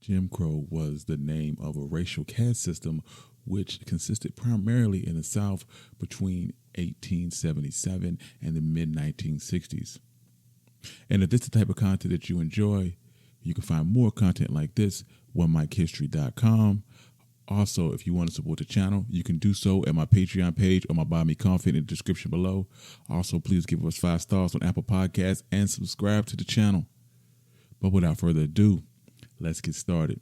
Jim Crow was the name of a racial caste system which consisted primarily in the South between 1877 and the mid 1960s. And if this is the type of content that you enjoy, you can find more content like this OneMicHistory.com. Also, if you want to support the channel, you can do so at my Patreon page or my Buy Me Coffee in the description below. Also, please give us 5 stars on Apple Podcasts and subscribe to the channel. But without further ado, let's get started.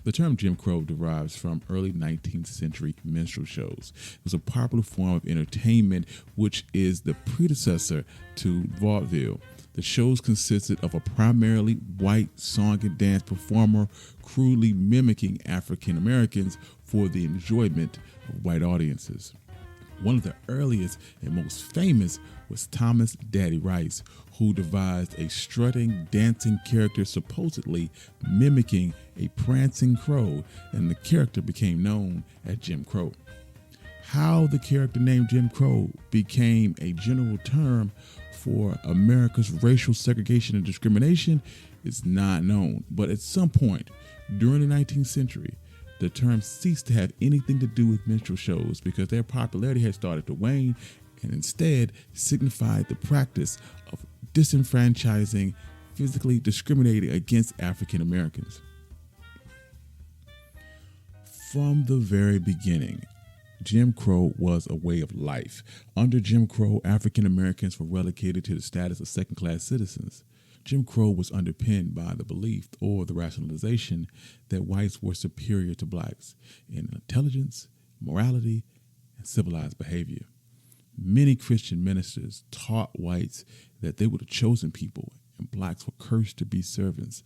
The term Jim Crow derives from early 19th century minstrel shows. It was a popular form of entertainment which is the predecessor to vaudeville. The shows consisted of a primarily white song and dance performer crudely mimicking African Americans for the enjoyment of white audiences. One of the earliest and most famous was Thomas Daddy Rice, who devised a strutting, dancing character supposedly mimicking a prancing crow, and the character became known as Jim Crow. How the character named Jim Crow became a general term for America's racial segregation and discrimination is not known, but at some point during the 19th century, the term ceased to have anything to do with minstrel shows because their popularity had started to wane and instead signified the practice of disenfranchising, physically discriminating against African Americans. From the very beginning, Jim Crow was a way of life. Under Jim Crow, African Americans were relegated to the status of second-class citizens. Jim Crow was underpinned by the belief or the rationalization that whites were superior to blacks in intelligence, morality, and civilized behavior. Many Christian ministers taught whites that they were the chosen people and blacks were cursed to be servants.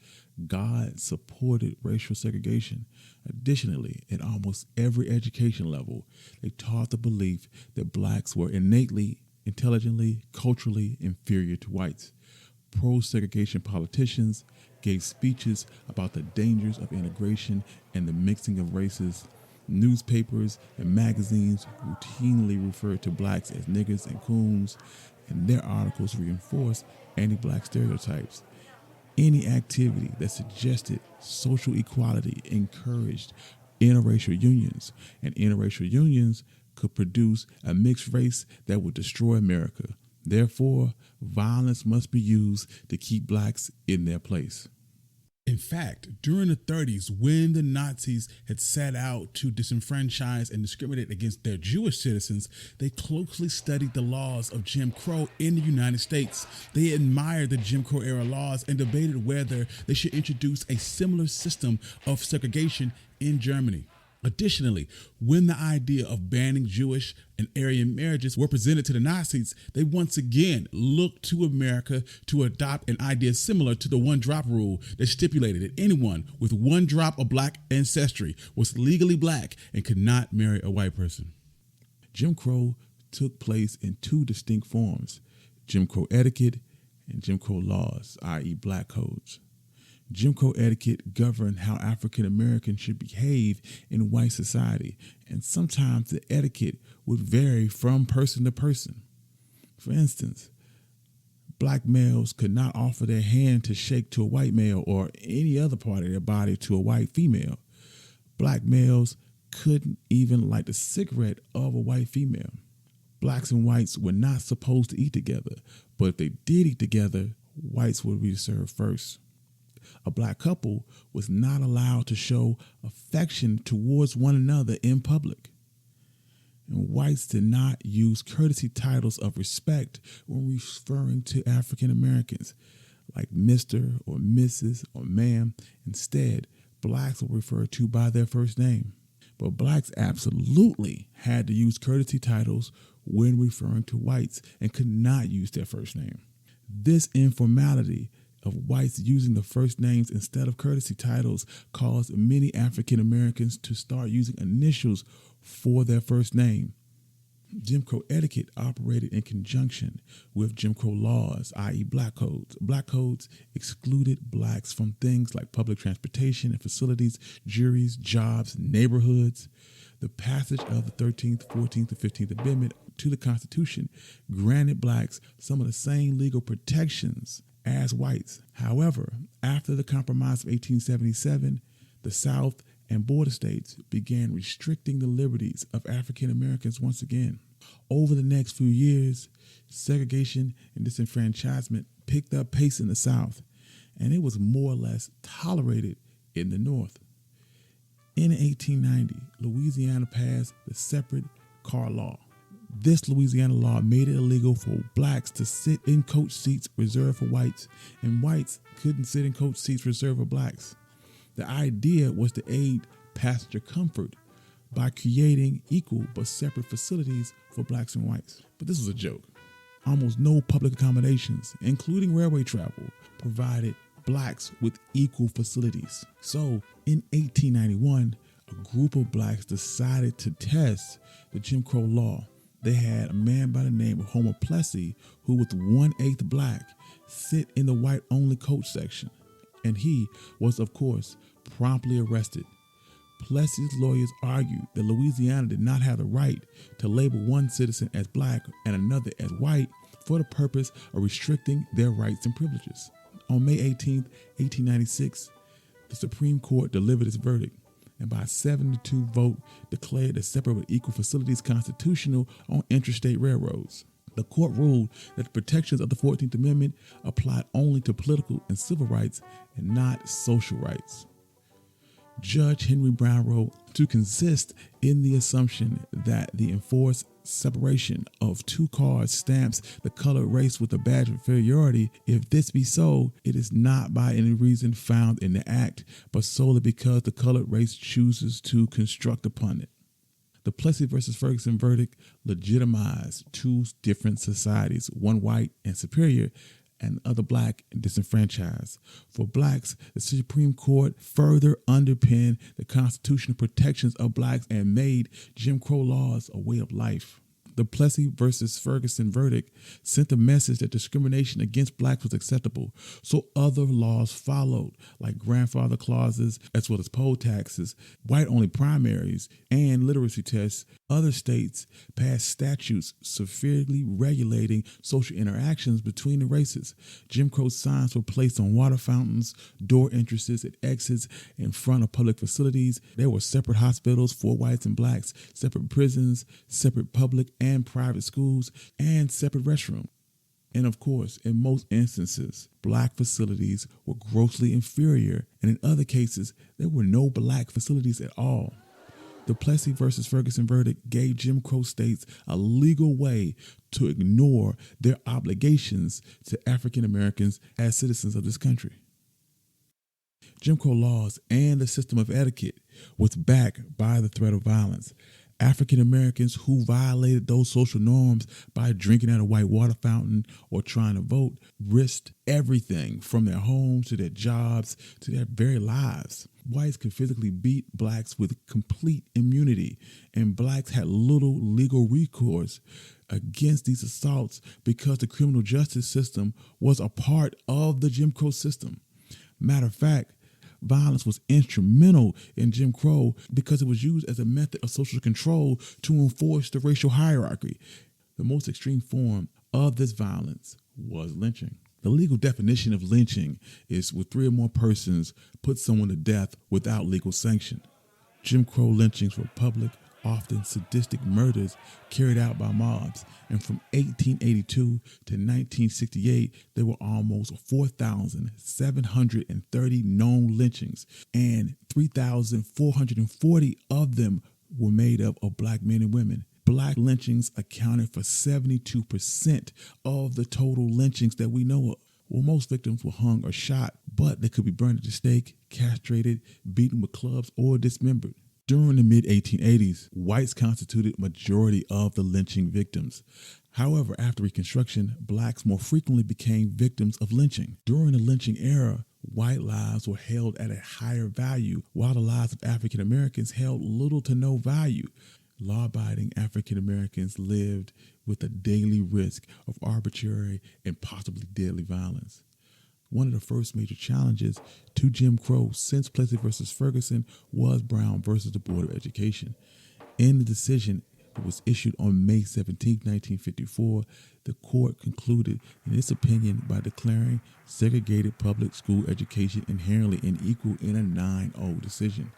God supported racial segregation. Additionally, at almost every education level, they taught the belief that blacks were innately, intelligently, culturally inferior to whites. Pro-segregation politicians gave speeches about the dangers of integration and the mixing of races. Newspapers and magazines routinely referred to blacks as niggers and coons, and their articles reinforced anti-black stereotypes. Any activity that suggested social equality encouraged interracial unions, and interracial unions could produce a mixed race that would destroy America. Therefore, violence must be used to keep blacks in their place. In fact, during the 30s, when the Nazis had set out to disenfranchise and discriminate against their Jewish citizens, they closely studied the laws of Jim Crow in the United States. They admired the Jim Crow era laws and debated whether they should introduce a similar system of segregation in Germany. Additionally, when the idea of banning Jewish and Aryan marriages were presented to the Nazis, they once again looked to America to adopt an idea similar to the one-drop rule that stipulated that anyone with one drop of black ancestry was legally black and could not marry a white person. Jim Crow took place in 2 distinct forms: Jim Crow etiquette and Jim Crow laws, i.e. black codes. Jim Crow etiquette governed how African Americans should behave in white society, and sometimes the etiquette would vary from person to person. For instance, black males could not offer their hand to shake to a white male or any other part of their body to a white female. Black males couldn't even light the cigarette of a white female. Blacks and whites were not supposed to eat together, but if they did eat together, whites would be served first. A black couple was not allowed to show affection towards one another in public. And whites did not use courtesy titles of respect when referring to African Americans, like Mr. or Mrs. or Ma'am. Instead, blacks were referred to by their first name. But blacks absolutely had to use courtesy titles when referring to whites and could not use their first name. This informality of whites using the first names instead of courtesy titles caused many African Americans to start using initials for their first name. Jim Crow etiquette operated in conjunction with Jim Crow laws, i.e. black codes. Black codes excluded blacks from things like public transportation and facilities, juries, jobs, neighborhoods. The passage of the 13th, 14th, and 15th Amendment to the Constitution granted blacks some of the same legal protections as whites. However, after the Compromise of 1877, the South and border states began restricting the liberties of African Americans once again. Over the next few years, segregation and disenfranchisement picked up pace in the South, and it was more or less tolerated in the North. In 1890, Louisiana passed the separate car law. This Louisiana law made it illegal for blacks to sit in coach seats reserved for whites, and whites couldn't sit in coach seats reserved for blacks. The idea was to aid passenger comfort by creating equal but separate facilities for blacks and whites. But this was a joke. Almost no public accommodations, including railway travel, provided blacks with equal facilities. So in 1891, a group of blacks decided to test the Jim Crow law. They had a man by the name of Homer Plessy, who was 1/8 black, sit in the white-only coach section. And he was, of course, promptly arrested. Plessy's lawyers argued that Louisiana did not have the right to label one citizen as black and another as white for the purpose of restricting their rights and privileges. On May 18, 1896, the Supreme Court delivered its verdict, and by a 7-2 vote declared the separate but equal facilities constitutional on interstate railroads. The court ruled that the protections of the 14th Amendment applied only to political and civil rights and not social rights. Judge Henry Brown wrote, to consist in the assumption that the enforced separation of two cars stamps the colored race with a badge of inferiority, if this be so, it is not by any reason found in the act, but solely because the colored race chooses to construct upon it. The Plessy versus Ferguson verdict legitimized two different societies, one white and superior, and the other black and disenfranchised. For blacks, the Supreme Court further underpinned the constitutional protections of blacks and made Jim Crow laws a way of life. The Plessy versus Ferguson verdict sent a message that discrimination against blacks was acceptable, so other laws followed, like grandfather clauses, as well as poll taxes, white-only primaries, and literacy tests. Other states passed statutes severely regulating social interactions between the races. Jim Crow signs were placed on water fountains, door entrances, and exits in front of public facilities. There were separate hospitals for whites and blacks, separate prisons, separate public and private schools, and separate restrooms. And of course, in most instances, black facilities were grossly inferior, and in other cases, there were no black facilities at all. The Plessy versus Ferguson verdict gave Jim Crow states a legal way to ignore their obligations to African Americans as citizens of this country. Jim Crow laws and the system of etiquette was backed by the threat of violence. African Americans who violated those social norms by drinking at a white water fountain or trying to vote risked everything from their homes to their jobs to their very lives. Whites could physically beat blacks with complete immunity, and blacks had little legal recourse against these assaults because the criminal justice system was a part of the Jim Crow system. Matter of fact, violence was instrumental in Jim Crow because it was used as a method of social control to enforce the racial hierarchy. The most extreme form of this violence was lynching. The legal definition of lynching is with 3 or more persons put someone to death without legal sanction. Jim Crow lynchings were public, often sadistic murders carried out by mobs, and from 1882 to 1968, there were almost 4,730 known lynchings, and 3,440 of them were made up of black men and women. Black lynchings accounted for 72% of the total lynchings that we know of. Well, most victims were hung or shot, but they could be burned at the stake, castrated, beaten with clubs, or dismembered. During the mid-1880s, whites constituted majority of the lynching victims. However, after Reconstruction, blacks more frequently became victims of lynching. During the lynching era, white lives were held at a higher value, while the lives of African Americans held little to no value. Law-abiding African Americans lived with a daily risk of arbitrary and possibly deadly violence. One of the first major challenges to Jim Crow since Plessy versus Ferguson was Brown versus the Board of Education. In the decision, that was issued on May 17, 1954, the court concluded in its opinion by declaring segregated public school education inherently unequal in a 9-0 decision.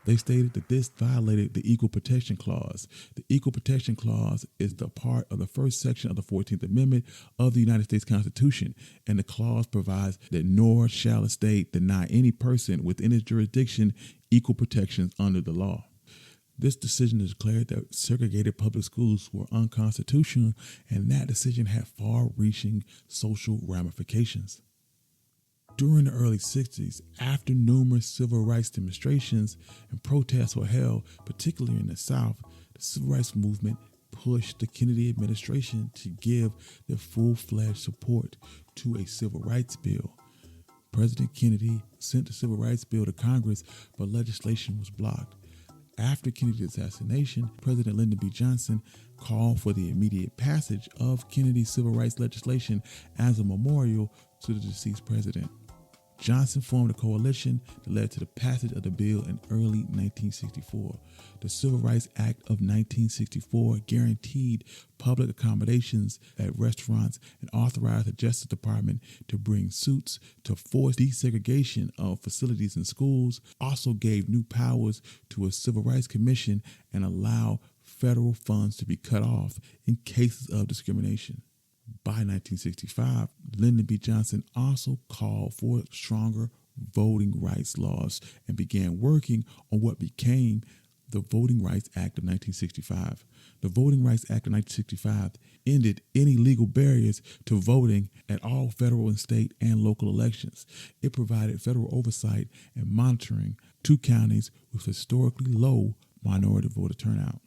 They stated that this violated the Equal Protection Clause. The Equal Protection Clause is the part of the first section of the 14th Amendment of the United States Constitution, and the clause provides that nor shall a state deny any person within its jurisdiction equal protections under the law. This decision declared that segregated public schools were unconstitutional, and that decision had far-reaching social ramifications. During the early 60s, after numerous civil rights demonstrations and protests were held, particularly in the South, the civil rights movement pushed the Kennedy administration to give their full-fledged support to a civil rights bill. President Kennedy sent the civil rights bill to Congress, but legislation was blocked. After Kennedy's assassination, President Lyndon B. Johnson called for the immediate passage of Kennedy's civil rights legislation as a memorial to the deceased president. Johnson formed a coalition that led to the passage of the bill in early 1964. The Civil Rights Act of 1964 guaranteed public accommodations at restaurants and authorized the Justice Department to bring suits to force desegregation of facilities in schools, also gave new powers to a Civil Rights Commission, and allowed federal funds to be cut off in cases of discrimination. By 1965, Lyndon B. Johnson also called for stronger voting rights laws and began working on what became the Voting Rights Act of 1965. The Voting Rights Act of 1965 ended any legal barriers to voting at all federal and state and local elections. It provided federal oversight and monitoring to counties with historically low minority voter turnout.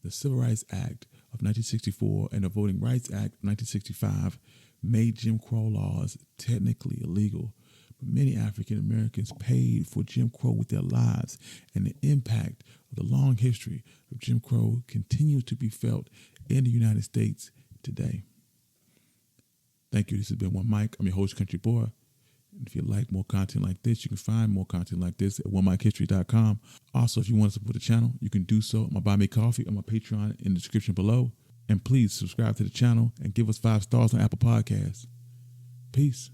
The Civil Rights Act of 1964 and the Voting Rights Act of 1965 made Jim Crow laws technically illegal, but many African Americans paid for Jim Crow with their lives, and the impact of the long history of Jim Crow continues to be felt in the United States today. Thank you. This has been One Mic. I'm your host, Country Boy. And if you like more content like this, you can find more content like this at onemichistory.com. Also, if you want to support the channel, you can do so at my Buy Me Coffee or my Patreon in the description below. And please subscribe to the channel and give us 5 stars on Apple Podcasts. Peace.